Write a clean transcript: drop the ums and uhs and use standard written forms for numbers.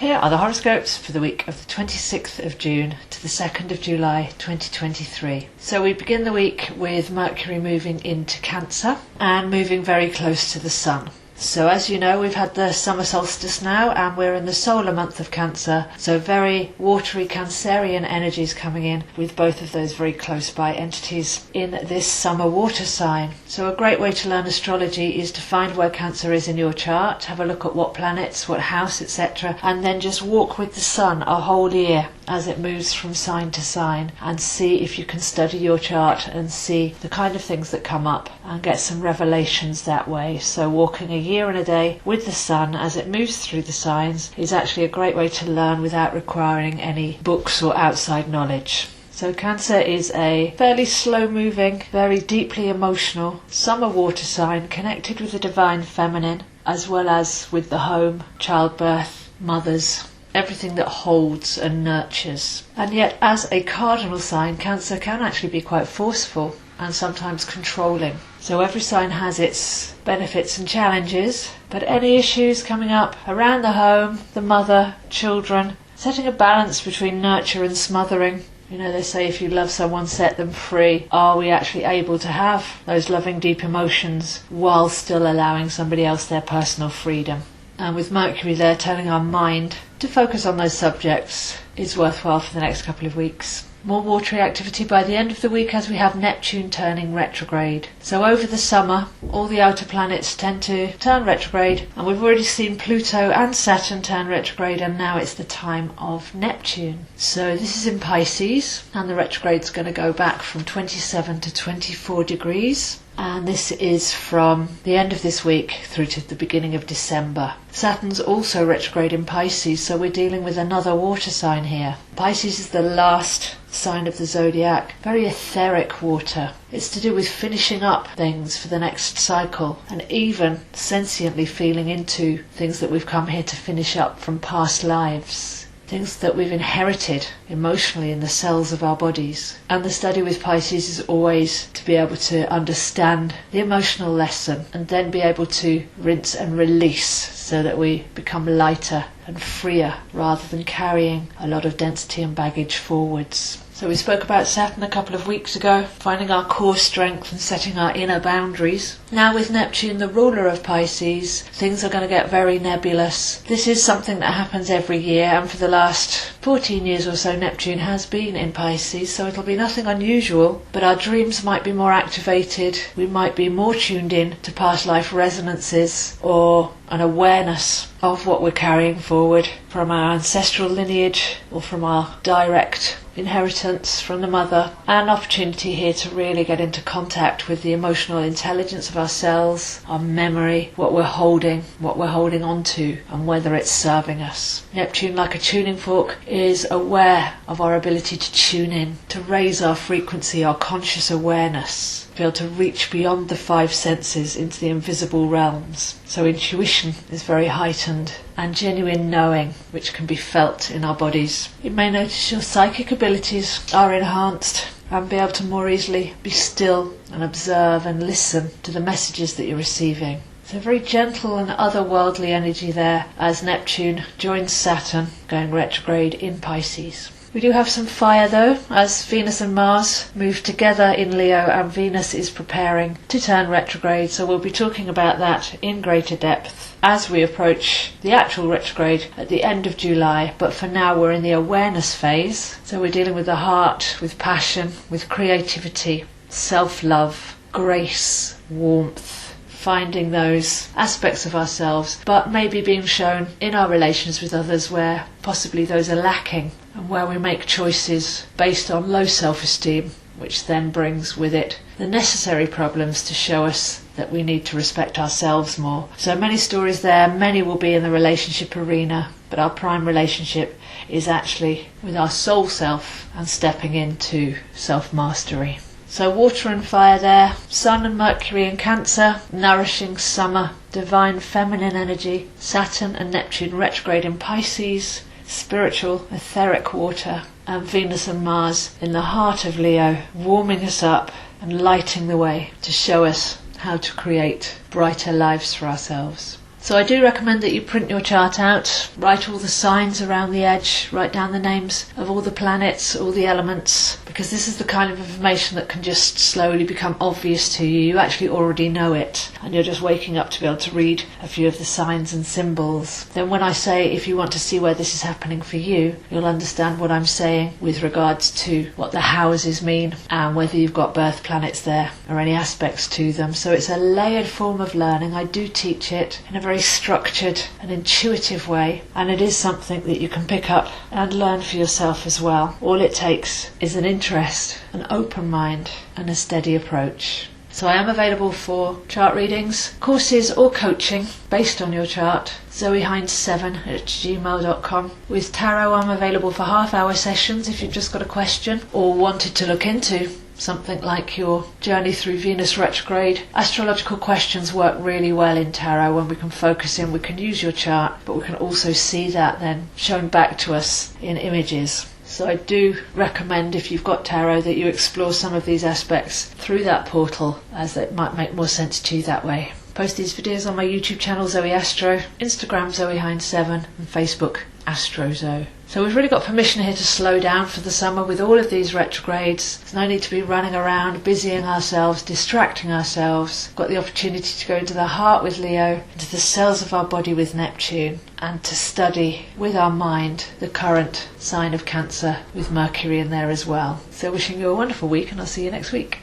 Here are the horoscopes for the week of the 26th of June to the 2nd of July 2023. So we begin the week with Mercury moving into Cancer and moving very close to the Sun. So as you know, we've had the summer solstice now and we're in the solar month of Cancer, so very watery Cancerian energies coming in with both of those very close by entities in this summer water sign. So a great way to learn astrology is to find where Cancer is in your chart, have a look at what planets, what house, etc., and then just walk with the Sun a whole year as it moves from sign to sign and see if you can study your chart and see the kind of things that come up and get some revelations that way. So walking a year and a day with the Sun as it moves through the signs is actually a great way to learn without requiring any books or outside knowledge. So Cancer is a fairly slow-moving, very deeply emotional summer water sign connected with the divine feminine as well as with the home, childbirth, mothers, everything that holds and nurtures. And yet as a cardinal sign, Cancer can actually be quite forceful and sometimes controlling. So every sign has its benefits and challenges, but any issues coming up around the home, the mother, children, setting a balance between nurture and smothering. You know, they say if you love someone, set them free. Are we actually able to have those loving, deep emotions while still allowing somebody else their personal freedom? And with Mercury there telling our mind to focus on those subjects is worthwhile for the next couple of weeks. More watery activity by the end of the week as we have Neptune turning retrograde. So over the summer, all the outer planets tend to turn retrograde, and we've already seen Pluto and Saturn turn retrograde, and now it's the time of Neptune. So this is in Pisces, and the retrograde's going to go back from 27 to 24 degrees. And this is from the end of this week through to the beginning of December. Saturn's also retrograde in Pisces, so we're dealing with another water sign here. Pisces is the last sign of the zodiac, very etheric water. It's to do with finishing up things for the next cycle and even sentiently feeling into things that we've come here to finish up from past lives. Things that we've inherited emotionally in the cells of our bodies. And the study with Pisces is always to be able to understand the emotional lesson and then be able to rinse and release so that we become lighter and freer rather than carrying a lot of density and baggage forwards. So we spoke about Saturn a couple of weeks ago, finding our core strength and setting our inner boundaries. Now with Neptune, the ruler of Pisces, things are going to get very nebulous. This is something that happens every year, and for the last 14 years or so Neptune has been in Pisces, so it'll be nothing unusual, but our dreams might be more activated, we might be more tuned in to past life resonances or an awareness of what we're carrying forward from our ancestral lineage or from our direct inheritance from the mother. An opportunity here to really get into contact with the emotional intelligence of ourselves, our memory, what we're holding on to, and whether it's serving us. Neptune, like a tuning fork, is aware of our ability to tune in, to raise our frequency, our conscious awareness, be able to reach beyond the five senses into the invisible realms. So intuition is very heightened, and genuine knowing, which can be felt in our bodies. You may notice your psychic abilities are enhanced and be able to more easily be still and observe and listen to the messages that you're receiving. So very gentle and otherworldly energy there as Neptune joins Saturn going retrograde in Pisces. We do have some fire though, as Venus and Mars move together in Leo and Venus is preparing to turn retrograde, so we'll be talking about that in greater depth as we approach the actual retrograde at the end of July. But for now we're in the awareness phase, so we're dealing with the heart, with passion, with creativity, self-love, grace, warmth, finding those aspects of ourselves, but maybe being shown in our relations with others where possibly those are lacking, and where we make choices based on low self-esteem, which then brings with it the necessary problems to show us that we need to respect ourselves more. So many stories there, many will be in the relationship arena, but our prime relationship is actually with our soul self and stepping into self-mastery. So water and fire there, Sun and Mercury in Cancer, nourishing summer, divine feminine energy, Saturn and Neptune retrograde in Pisces, spiritual etheric water, and Venus and Mars in the heart of Leo, warming us up and lighting the way to show us how to create brighter lives for ourselves. So I do recommend that you print your chart out, write all the signs around the edge, write down the names of all the planets, all the elements, because this is the kind of information that can just slowly become obvious to you. You actually already know it, and you're just waking up to be able to read a few of the signs and symbols. Then when I say if you want to see where this is happening for you, you'll understand what I'm saying with regards to what the houses mean and whether you've got birth planets there or any aspects to them. So it's a layered form of learning. I do teach it in a very structured and intuitive way, and it is something that you can pick up and learn for yourself as well. All it takes is an interest, an open mind, and a steady approach. So I am available for chart readings, courses or coaching based on your chart, zoeheinz7@gmail.com. With tarot I'm available for half-hour sessions if you've just got a question or wanted to look into something like your journey through Venus retrograde. Astrological questions work really well in tarot when we can focus in. We can use your chart, but we can also see that then shown back to us in images. So I do recommend, if you've got tarot, that you explore some of these aspects through that portal, as it might make more sense to you that way. Post these videos on my YouTube channel zoeastro, Instagram zoeheinz7, and Facebook astrozo. So we've really got permission here to slow down for the summer with all of these retrogrades. There's no need to be running around, busying ourselves, distracting ourselves. We've got the opportunity to go into the heart with Leo, into the cells of our body with Neptune, and to study with our mind the current sign of Cancer with Mercury in there as well. So wishing you a wonderful week, and I'll see you next week.